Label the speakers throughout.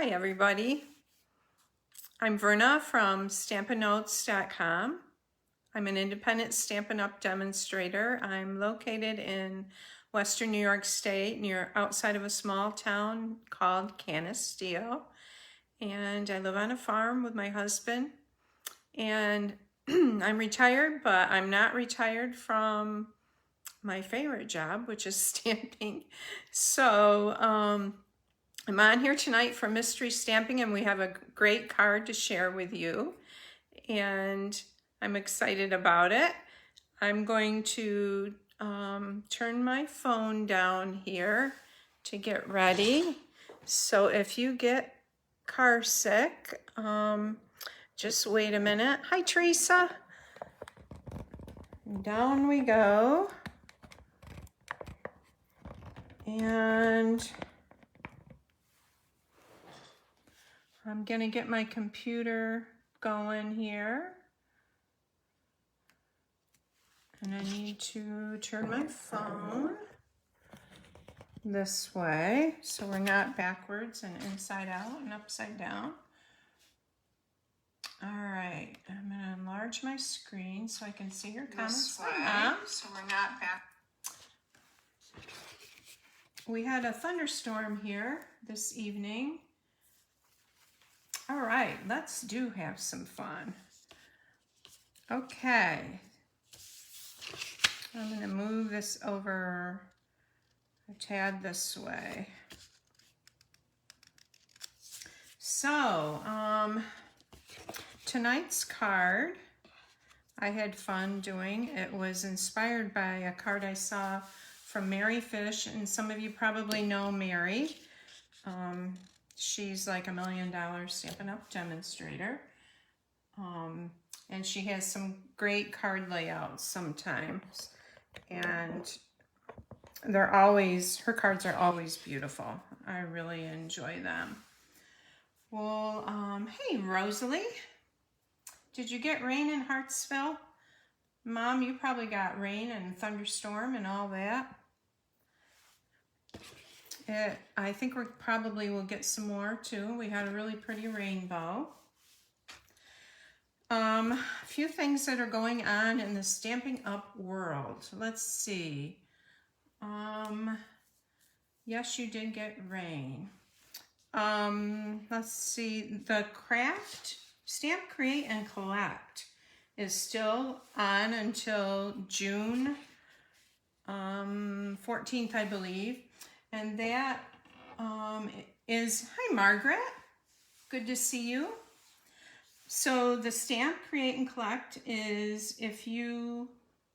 Speaker 1: Hi everybody, I'm Verna from StampinNotes.com. I'm an independent Stampin' Up! Demonstrator. I'm located in Western New York State, outside of a small town called Canisteo. And I live on a farm with my husband. And I'm retired, but I'm not retired from my favorite job, which is stamping. So, I'm on here tonight for mystery stamping, and we have a great card to share with you, and I'm excited about it. I'm going to turn my phone down here to get ready. So if you get car sick, just wait a minute. Hi, Teresa. Down we go. And I'm gonna get my computer going here. And I need to turn my phone this way so we're not backwards and inside out and upside down. All right, I'm gonna enlarge my screen so I can see your comments. So we're not back. We had a thunderstorm here this evening. All right, let's have some fun. Okay, I'm gonna move this over a tad this way. So, tonight's card, I had fun doing. It was inspired by a card I saw from Mary Fish, and some of you probably know Mary. She's like $1 million Stampin' Up! Demonstrator. And she has some great card layouts sometimes. And her cards are always beautiful. I really enjoy them. Well, hey Rosalie, did you get rain in Hartsville? Mom, you probably got rain and thunderstorm and all that. I think we probably will get some more too. We had a really pretty rainbow. A few things that are going on in the Stampin' Up! World. Let's see. Yes, you did get rain. Let's see. The craft, Stamp, Create, and Collect is still on until June 14th, I believe. And that is, hi Margaret, good to see you. So the Stamp, Create, and Collect is if you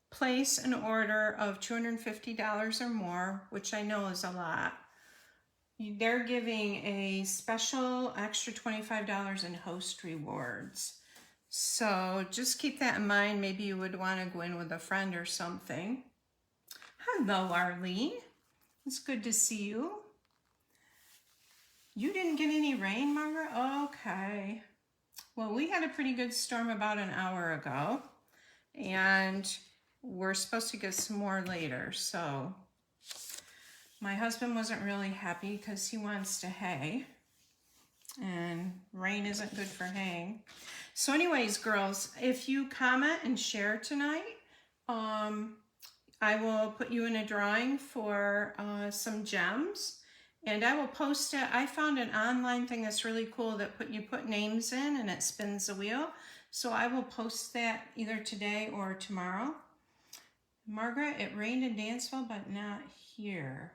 Speaker 1: place an order of $250 or more, which I know is a lot, they're giving a special extra $25 in host rewards. So just keep that in mind. Maybe you would want to go in with a friend or something. Hello, Arlene. It's good to see you. You didn't get any rain, Margaret? Okay. Well, we had a pretty good storm about an hour ago, and we're supposed to get some more later. So my husband wasn't really happy because he wants to hay, and rain isn't good for haying. So anyways, girls, if you comment and share tonight, I will put you in a drawing for some gems, and I will post it. I found an online thing that's really cool that you put names in and it spins the wheel. So I will post that either today or tomorrow. Margaret, it rained in Danceville, but not here.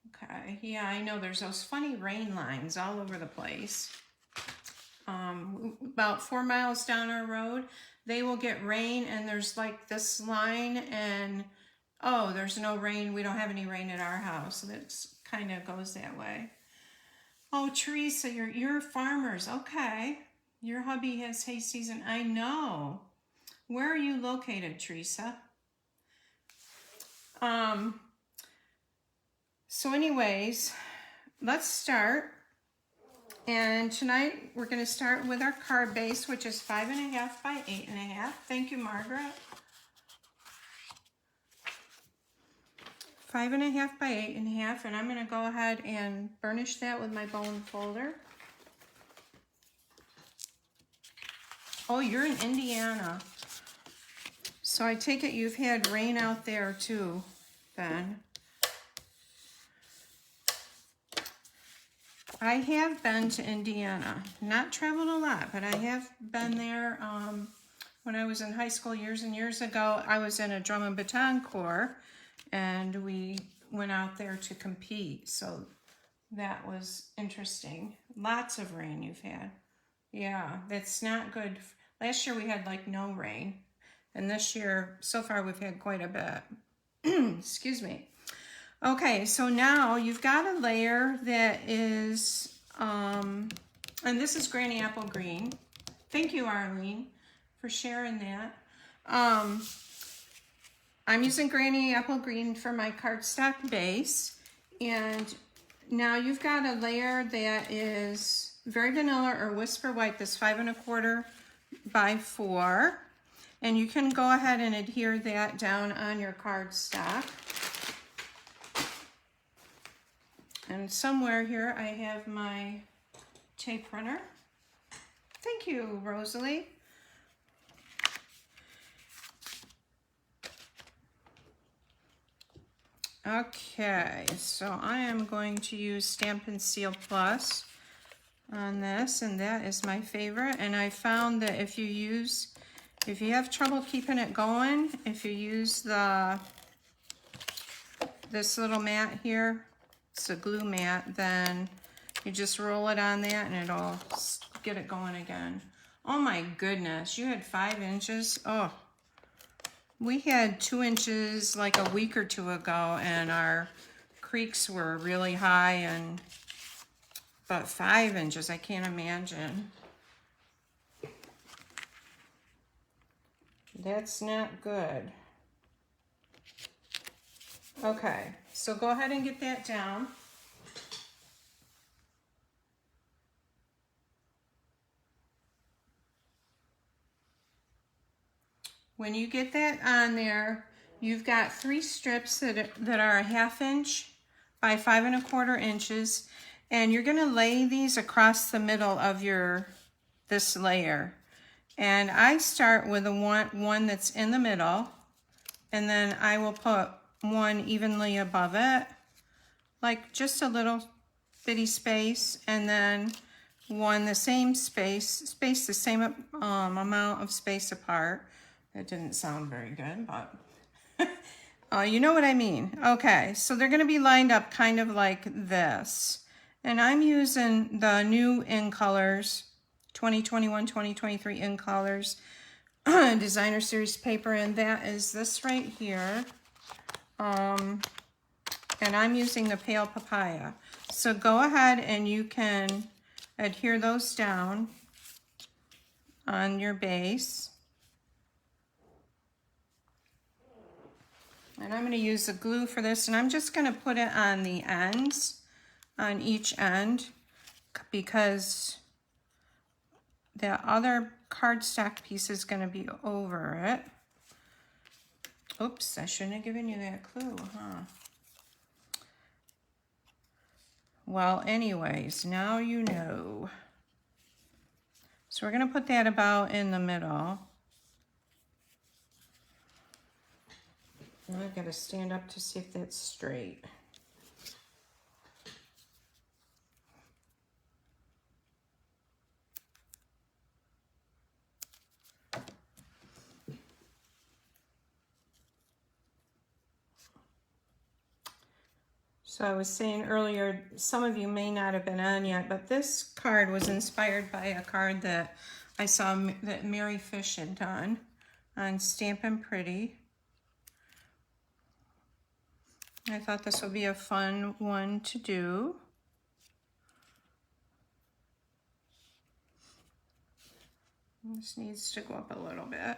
Speaker 1: Okay, yeah, I know there's those funny rain lines all over the place. About 4 miles down our road, they will get rain, and there's like this line, and oh, there's no rain. We don't have any rain at our house. So that kind of goes that way. Oh, Teresa, you're farmers. Okay. Your hubby has hay season. I know. Where are you located, Teresa? So anyways, let's start. And tonight we're going to start with our card base, which is 5.5 by 8.5. Thank you, Margaret. 5.5 by 8.5, and I'm going to go ahead and burnish that with my bone folder. Oh, you're in Indiana. So I take it you've had rain out there too, then. I have been to Indiana. Not traveled a lot, but I have been there. When I was in high school years and years ago, I was in a drum and baton corps, and we went out there to compete. So that was interesting. Lots of rain you've had. Yeah, that's not good. Last year we had like no rain. And this year, so far, we've had quite a bit. Excuse me. Okay, so now you've got a layer that is, and this is Granny Apple Green. Thank you, Arlene, for sharing that. I'm using Granny Apple Green for my cardstock base. And now you've got a layer that is Very Vanilla or Whisper White, this 5.25 by 4. And you can go ahead and adhere that down on your cardstock. And somewhere here I have my tape runner. Thank you, Rosalie. Okay, so I am going to use Stampin' Seal Plus on this, and that is my favorite. And I found that if you have trouble keeping it going, if you use this little mat here, it's a glue mat, then you just roll it on that and it'll get it going again. Oh my goodness, you had 5 inches. Oh, we had 2 inches like a week or two ago, and our creeks were really high, but 5 inches, I can't imagine. That's not good. Okay, so go ahead and get that down. When you get that on there, you've got 3 strips that are a 1/2 inch by 5.25 inches, and you're going to lay these across the middle of this layer. And I start with the one that's in the middle, and then I will put one evenly above it, like just a little bitty space, and then one the same space the same amount of space apart. That didn't sound very good, but you know what I mean. Okay, so they're going to be lined up kind of like this. And I'm using the new In Colors 2021, 2023 In Colors Designer Series paper, and that is this right here. And I'm using the Pale Papaya. So go ahead and you can adhere those down on your base. And I'm going to use the glue for this, and I'm just going to put it on the ends, on each end, because the other cardstock piece is going to be over it. Oops, I shouldn't have given you that clue, huh? Well, anyways, now you know. So we're going to put that about in the middle. Now I've got to stand up to see if that's straight. So I was saying earlier, some of you may not have been on yet, but this card was inspired by a card that I saw that Mary Fish had done on Stampin' Pretty. I thought this would be a fun one to do. This needs to go up a little bit.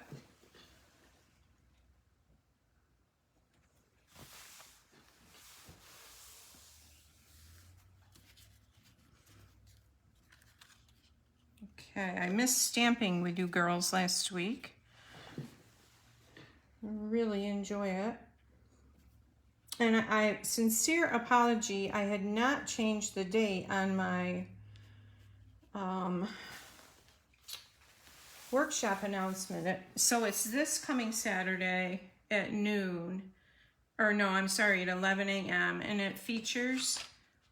Speaker 1: Okay, I missed stamping with you girls last week. Really enjoy it. And I sincere apology, I had not changed the date on my workshop announcement. So it's this coming Saturday at noon, or no, I'm sorry, at 11 a.m. And it features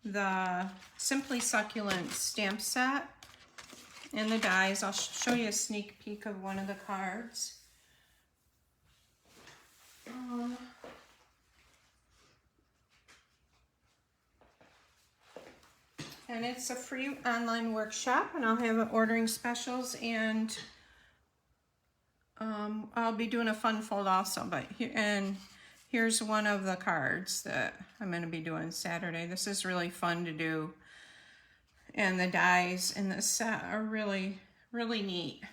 Speaker 1: the Simply Succulent stamp set and the dies. I'll show you a sneak peek of one of the cards. And it's a free online workshop, and I'll have ordering specials, and I'll be doing a fun fold also. But here's one of the cards that I'm going to be doing Saturday. This is really fun to do, and the dies in this set are really, really neat.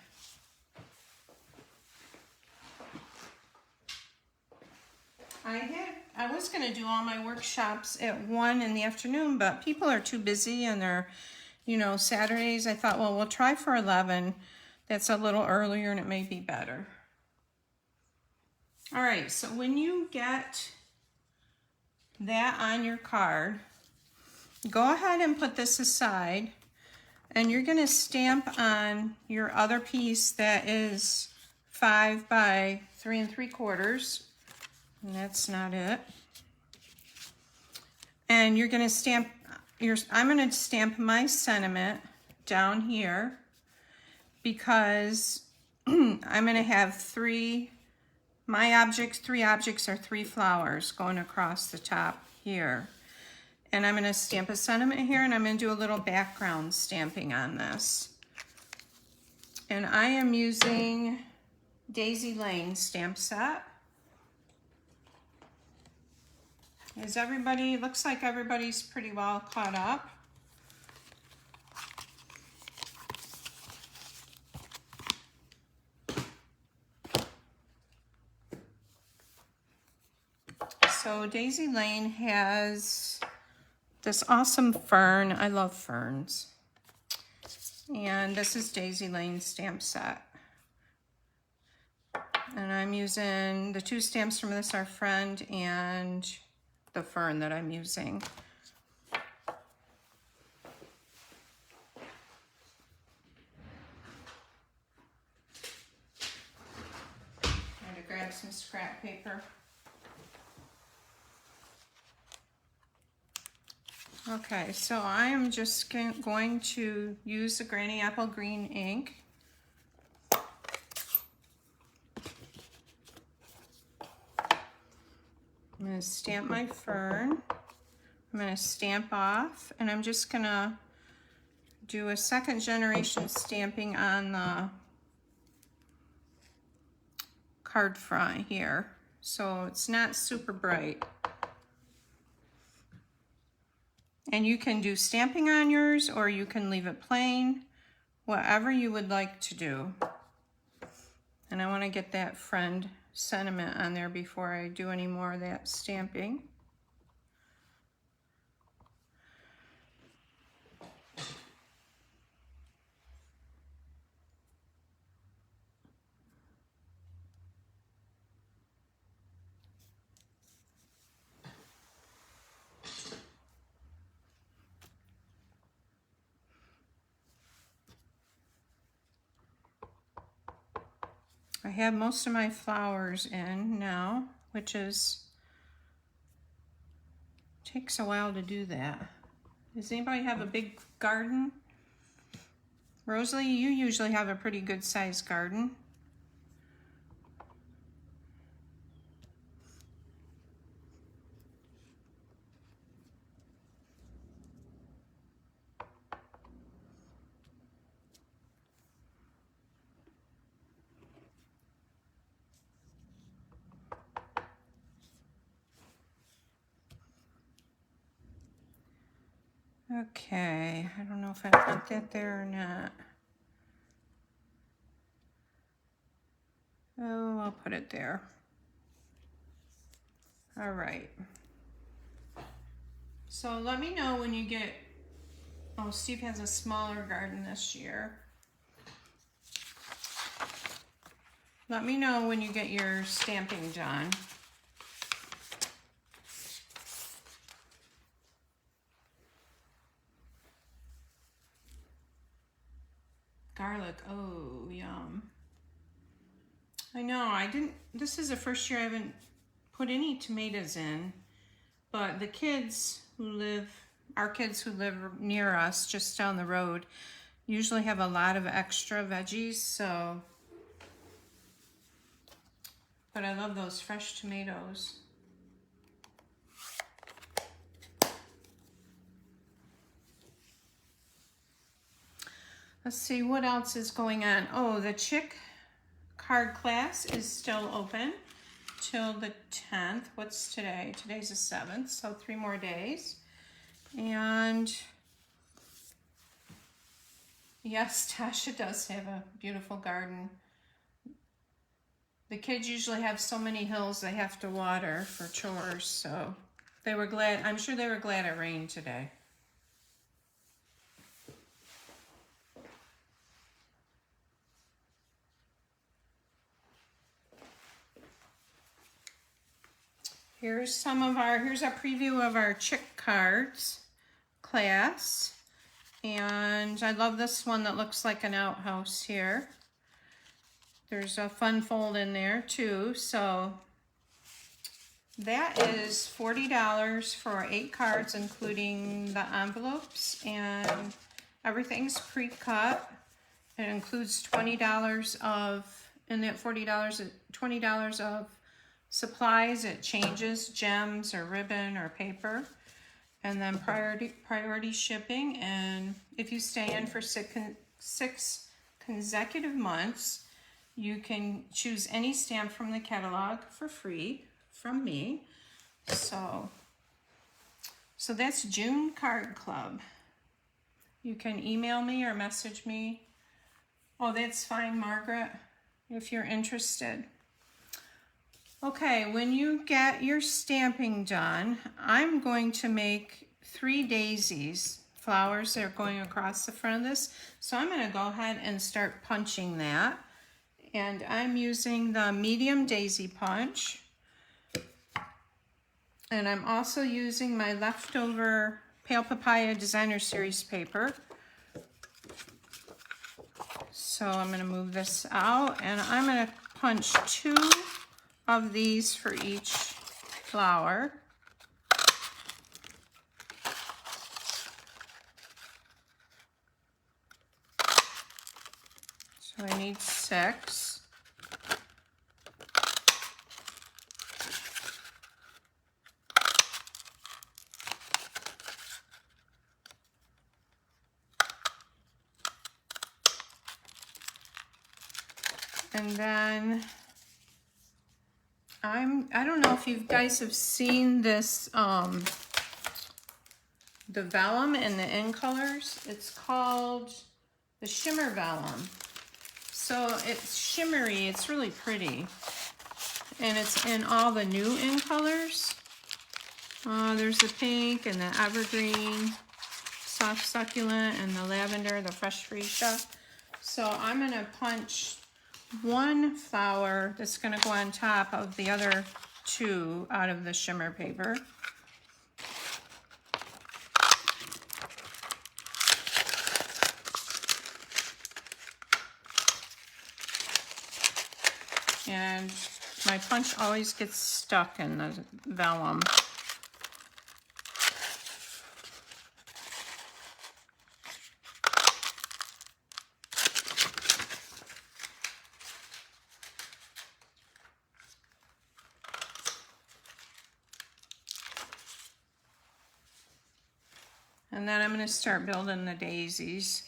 Speaker 1: I was going to do all my workshops at 1 in the afternoon, but people are too busy, and they're, you know, Saturdays. I thought, well, we'll try for 11. That's a little earlier, and it may be better. All right, so when you get that on your card, go ahead and put this aside, and you're going to stamp on your other piece that is 5 by 3 3/4. And that's not it. And you're going to stamp I'm going to stamp my sentiment down here, because I'm going to have three objects are 3 flowers going across the top here. And I'm going to stamp a sentiment here, and I'm going to do a little background stamping on this. And I am using Daisy Lane stamp set. Looks like everybody's pretty well caught up. So Daisy Lane has this awesome fern. I love ferns. And this is Daisy Lane stamp set. And I'm using the 2 stamps from this, Our Friend, and the fern that I'm using. I'm going to grab some scrap paper. Okay, so I am just going to use the Granny Apple Green ink. I'm going to stamp my fern. I'm going to stamp off, and I'm just going to do a 2nd generation stamping on the card front here, so it's not super bright. And you can do stamping on yours, or you can leave it plain, whatever you would like to do. And I want to get that friend sentiment on there before I do any more of that stamping. I have most of my flowers in now, which takes a while to do that. Does anybody have a big garden? Rosalie, you usually have a pretty good sized garden. Okay, I don't know if I put that there or not. Oh, I'll put it there. All right. So let me know when you get, oh, Steve has a smaller garden this year. Let me know when you get your stamping done. garlic. Oh, yum. I know, this is the first year I haven't put any tomatoes in, but the kids who live, our kids who live near us, just down the road, usually have a lot of extra veggies, so. But I love those fresh tomatoes. Let's see what else is going on. Oh, the Chick card class is still open till the 10th. What's today? Today's the 7th, so 3 more days. And yes, Tasha does have a beautiful garden. The kids usually have so many hills they have to water for chores, so they were glad. I'm sure they were glad it rained today. Here's a preview of our Chick cards class. And I love this one that looks like an outhouse here. There's a fun fold in there too. So that is $40 for 8 cards, including the envelopes, and everything's pre-cut. It includes $20 of, in that $40, $20 of supplies. It changes, gems or ribbon or paper, and then priority shipping. And if you stay in for 6 consecutive months, you can choose any stamp from the catalog for free from me. So that's June Card Club. You can email me or message me. Oh, that's fine, Margaret, if you're interested. Okay, when you get your stamping done, I'm going to make 3 daisies, flowers that are going across the front of this. So I'm going to go ahead and start punching that. And I'm using the medium daisy punch. And I'm also using my leftover Pale Papaya Designer Series paper. So I'm going to move this out, and I'm going to punch 2 of these for each flower. So I need 6. And then I don't know if you guys have seen this, the vellum and the in colors. It's called the Shimmer Vellum. So it's shimmery, it's really pretty. And it's in all the new in colors. There's the pink and the evergreen, soft succulent, and the lavender, the fresh freesia. So I'm gonna punch 1 flower that's going to go on top of the other 2 out of the shimmer paper. And my punch always gets stuck in the vellum. And then I'm going to start building the daisies.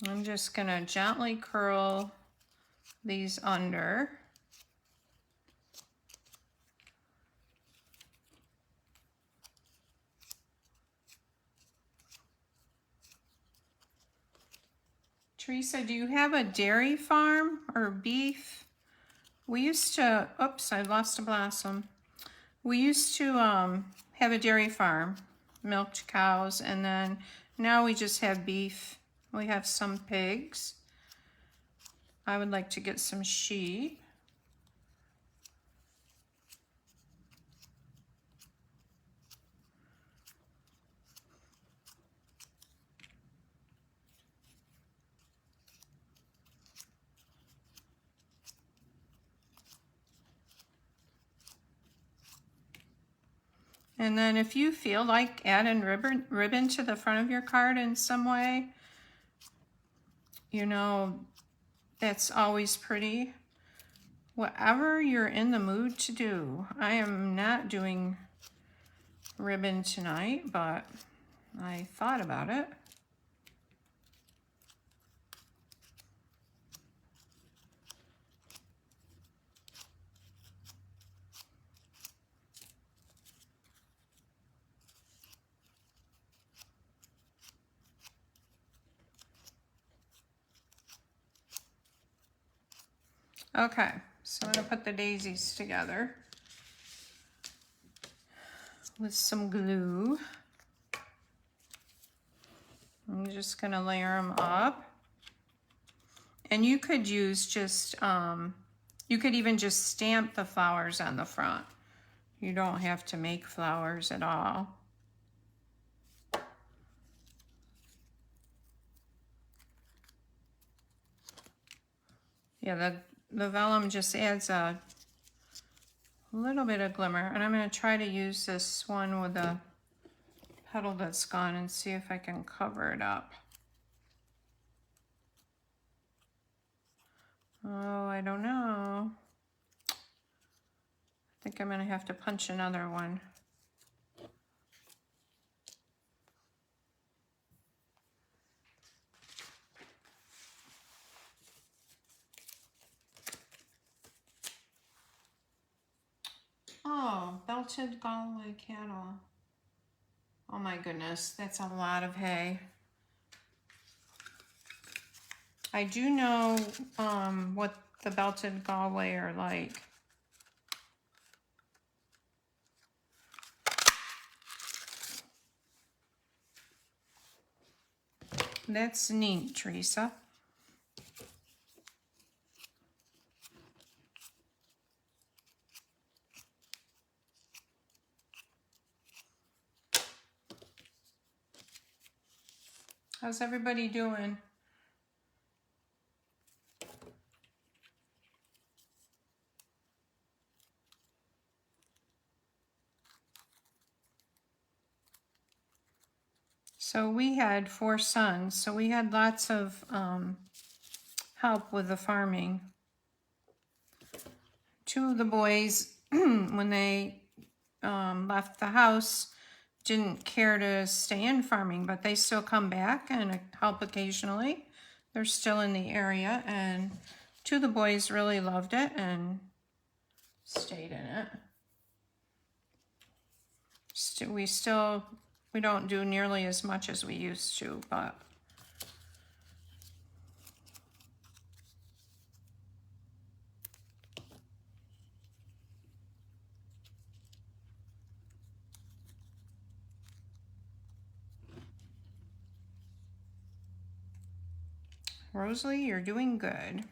Speaker 1: I'm just going to gently curl these under. Teresa, do you have a dairy farm or beef? We used to, oops, I lost a blossom. We used to have a dairy farm, milked cows, and then now we just have beef. We have some pigs. I would like to get some sheep. And then if you feel like adding ribbon to the front of your card in some way, you know, that's always pretty. Whatever you're in the mood to do. I am not doing ribbon tonight, but I thought about it. Okay, so I'm going to put the daisies together with some glue. I'm just going to layer them up. And you could use just, you could even just stamp the flowers on the front. You don't have to make flowers at all. Yeah, the vellum just adds a little bit of glimmer. And I'm going to try to use this one with a petal that's gone and see if I can cover it up. Oh, I don't know. I think I'm going to have to punch another one. Oh, belted Galway cattle. Oh my goodness, that's a lot of hay. I do know what the belted Galway are like. That's neat, Teresa. How's everybody doing? So we had 4 sons, so we had lots of help with the farming. 2 of the boys, when they left the house, didn't care to stay in farming, but they still come back and help occasionally. They're still in the area, and 2 of the boys really loved it and stayed in it. We don't do nearly as much as we used to, but Rosalie, you're doing good.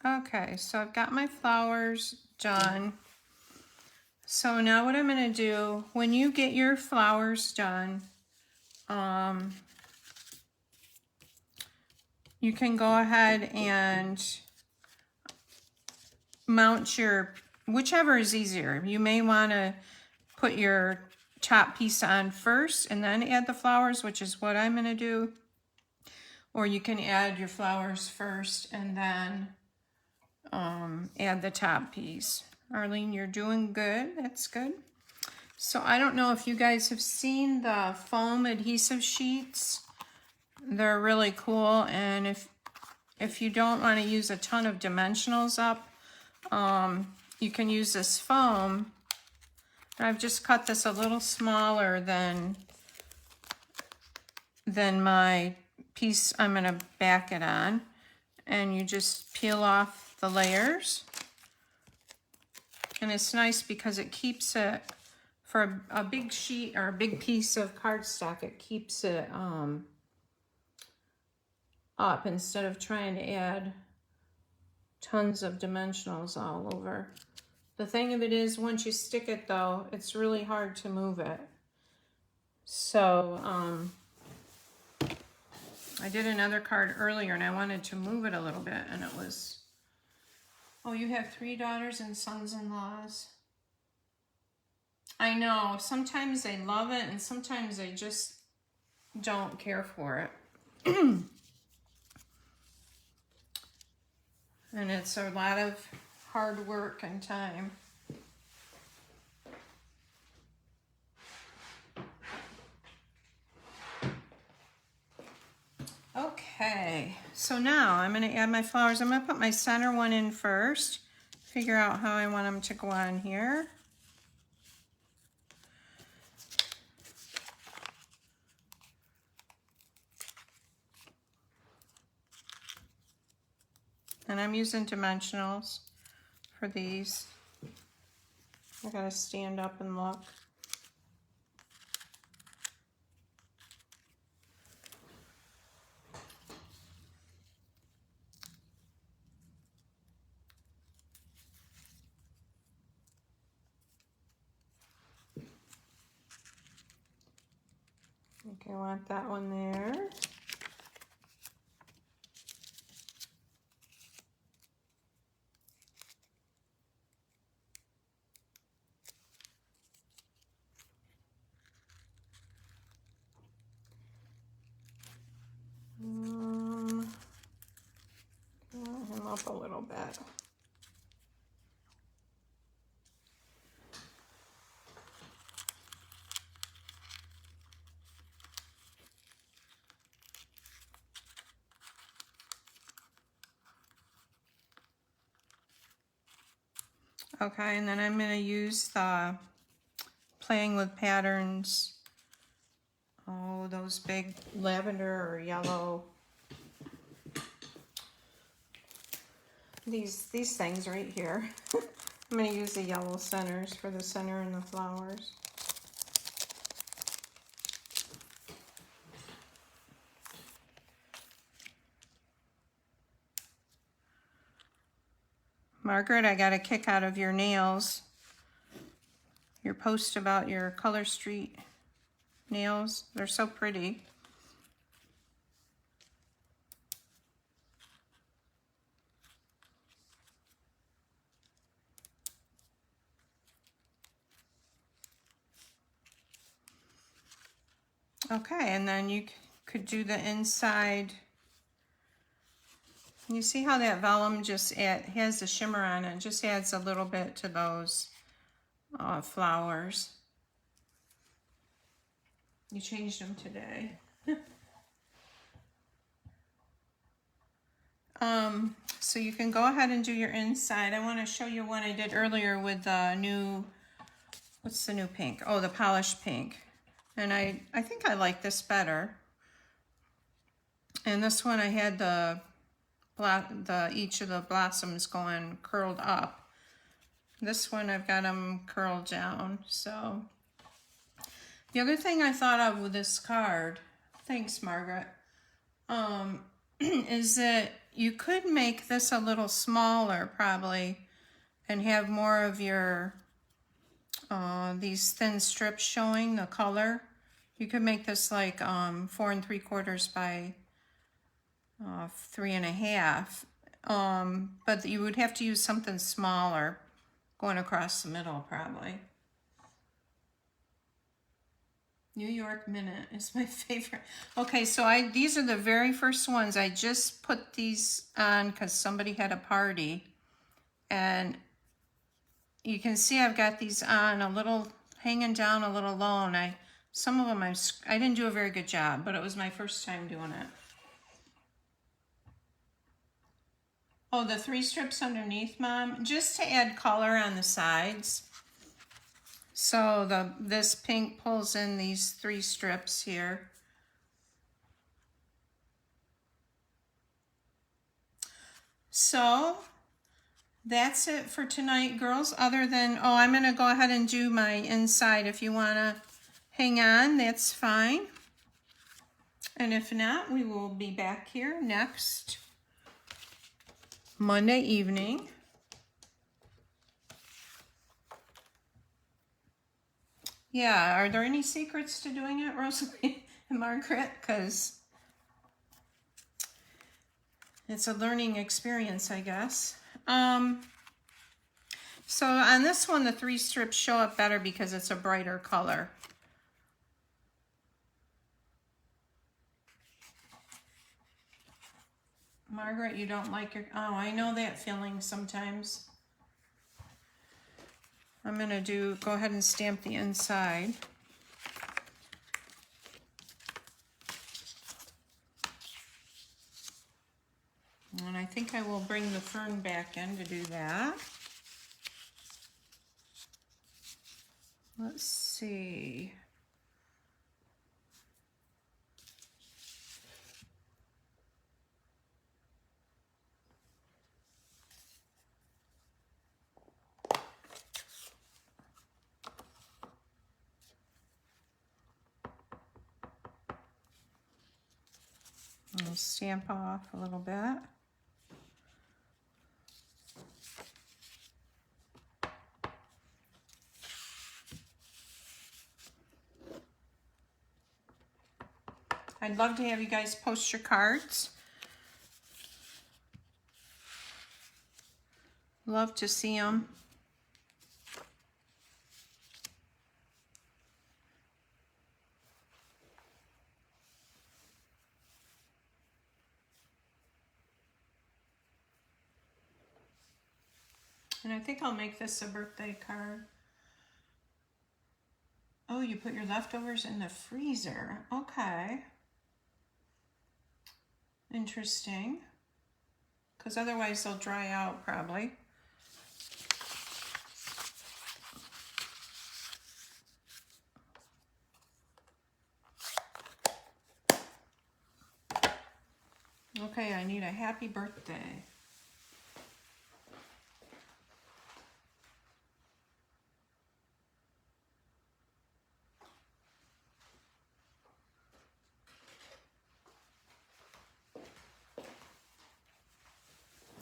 Speaker 1: Okay, so I've got my flowers done. So now what I'm going to do, when you get your flowers done, you can go ahead and mount your, whichever is easier. You may want to put your top piece on first and then add the flowers, which is what I'm going to do. Or you can add your flowers first and then add the top piece. Arlene, you're doing good. That's good. So I don't know if you guys have seen the foam adhesive sheets. They're really cool, and if you don't want to use a ton of dimensionals up, you can use this foam. I've just cut this a little smaller than my piece I'm going to back it on, and you just peel off the layers. And it's nice because it keeps it, for a big sheet or a big piece of cardstock, it keeps it up instead of trying to add tons of dimensionals all over. The thing of it is, once you stick it though, it's really hard to move it. So I did another card earlier and I wanted to move it a little bit, and it was, oh, you have 3 daughters and sons-in-laws. I know, sometimes they love it and sometimes they just don't care for it. And it's a lot of hard work and time. Okay, so now I'm going to add my flowers. I'm going to put my center one in first, figure out how I want them to go on here. And I'm using dimensionals for these. I gotta stand up and look. Okay, I want that one there. Warm him up a little bit. Okay, and then I'm going to use the Playing with Patterns. Oh, those big lavender or yellow. These things right here. I'm going to use the yellow centers for the center and the flowers. Margaret, I got a kick out of your nails. Your post about your Color Street nails. They're so pretty. Okay, and then you could do the inside. You see how that vellum just has the shimmer on it. It just adds a little bit to those flowers. You changed them today. So you can go ahead and do your inside. I want to show you one I did earlier with the new, what's the new pink? Oh, the polished pink. And I think I like this better. And this one I had each of the blossoms going curled up. This one I've got them curled down. So the other thing I thought of with this card, thanks Margaret, is that you could make this a little smaller probably and have more of your these thin strips showing the color. You could make this like 4 3/4 by 3 1/2. But you would have to use something smaller going across the middle probably. New York Minute is my favorite. Okay, so these are the very first ones. I just put these on because somebody had a party. And you can see I've got these on a little, hanging down a little low. And some of them I didn't do a very good job, but it was my first time doing it. Oh, the 3 strips underneath, Mom, just to add color on the sides. So this pink pulls in these 3 strips here. So that's it for tonight, girls, other than, oh, I'm going to go ahead and do my inside. If you want to hang on, that's fine. And if not, we will be back here next Monday evening. Yeah, are there any secrets to doing it, Rosalie and Margaret? Because it's a learning experience, I guess. So on this one, the 3 strips show up better because it's a brighter color. Margaret, you don't like your, oh, I know that feeling sometimes. I'm gonna go ahead and stamp the inside. And I think I will bring the fern back in to do that. Let's see. I'll stamp off a little bit. I'd love to have you guys post your cards. Love to see them. And I think I'll make this a birthday card. Oh, you put your leftovers in the freezer. Okay. Interesting. Because otherwise they'll dry out probably. Okay, I need a happy birthday.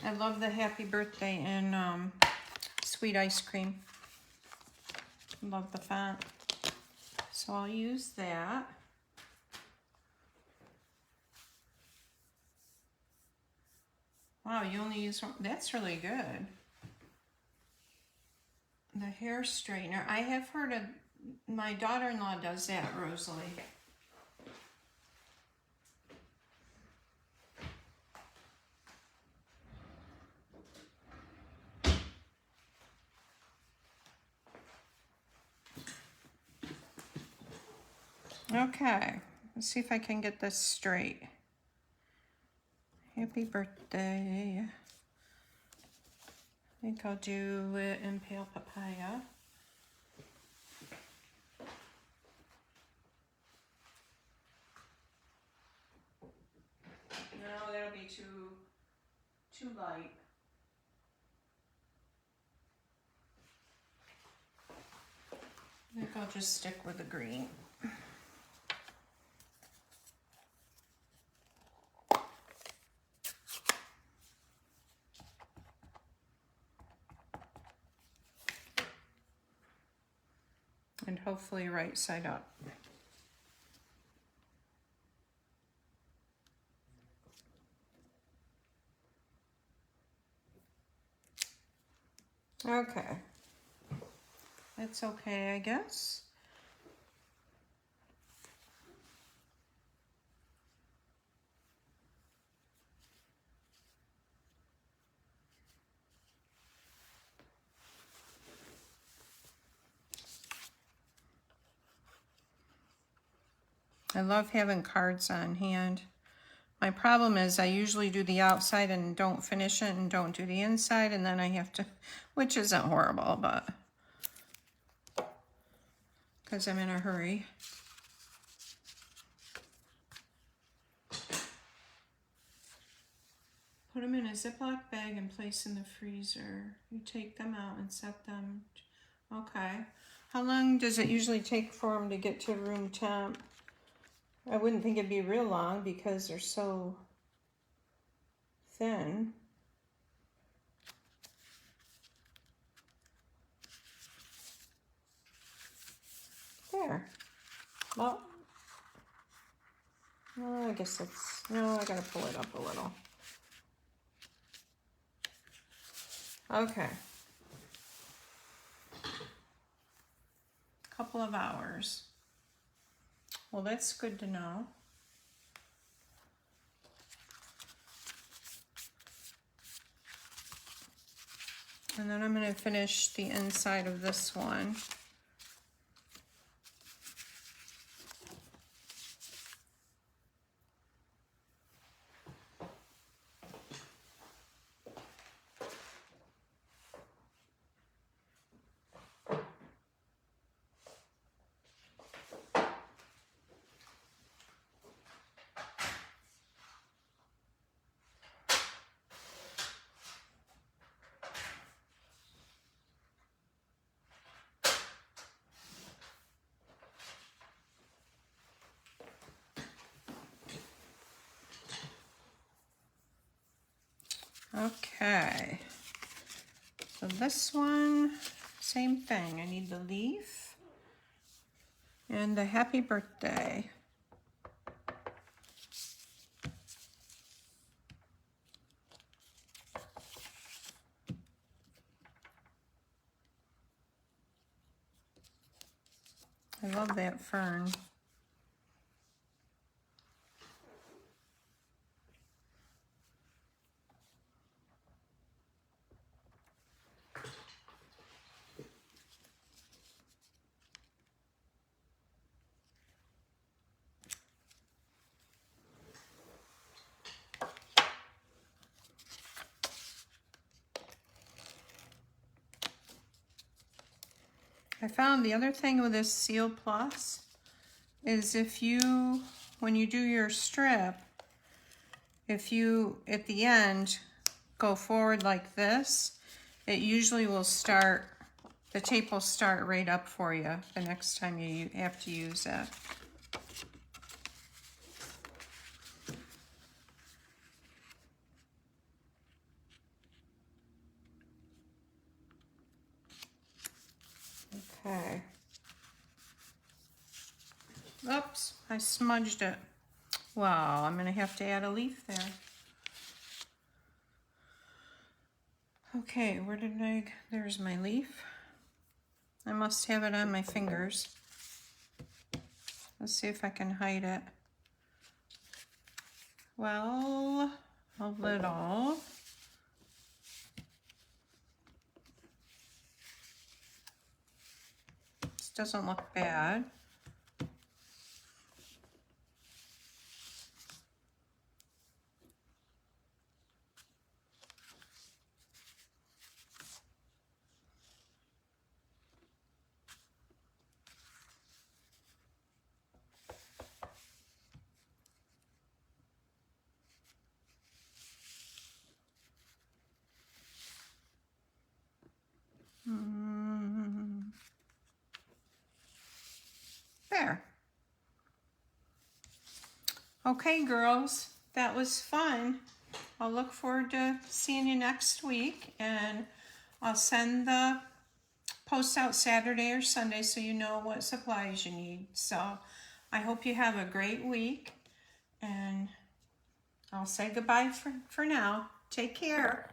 Speaker 1: I love the happy birthday in sweet ice cream. Love the font. So I'll use that. Wow, you only use one. That's really good. The hair straightener. I have heard of, my daughter-in-law does that, Rosalie. Okay, let's see if I can get this straight. Happy birthday. I think I'll do it in pale papaya. No, that'll be too light. I think I'll just stick with the green. And hopefully right side up. Okay. That's okay, I guess. I love having cards on hand. My problem is I usually do the outside and don't finish it and don't do the inside, and then I have to, which isn't horrible, but because I'm in a hurry. Put them in a Ziploc bag and place in the freezer. You take them out and set them. Okay. How long does it usually take for them to get to room temp? I wouldn't think it'd be real long because they're so thin. There. Well, I guess that's, no, I gotta pull it up a little. Okay. Couple of hours. Well, that's good to know. And then I'm going to finish the inside of this one. Okay, so this one, same thing. I need the leaf and the happy birthday. I love that fern. I found the other thing with this Seal Plus is if you, when you do your strip, if you, at the end, go forward like this, it usually will start, the tape will start right up for you the next time you have to use it. Okay. Oops, I smudged it. Wow, I'm gonna have to add a leaf there. Okay, where did there's my leaf. I must have it on my fingers. Let's see if I can hide it. Well, a little. This doesn't look bad. There. Okay, girls, that was fun. I'll look forward to seeing you next week, and I'll send the post out Saturday or Sunday so you know what supplies you need. So I hope you have a great week, and I'll say goodbye for now. Take care.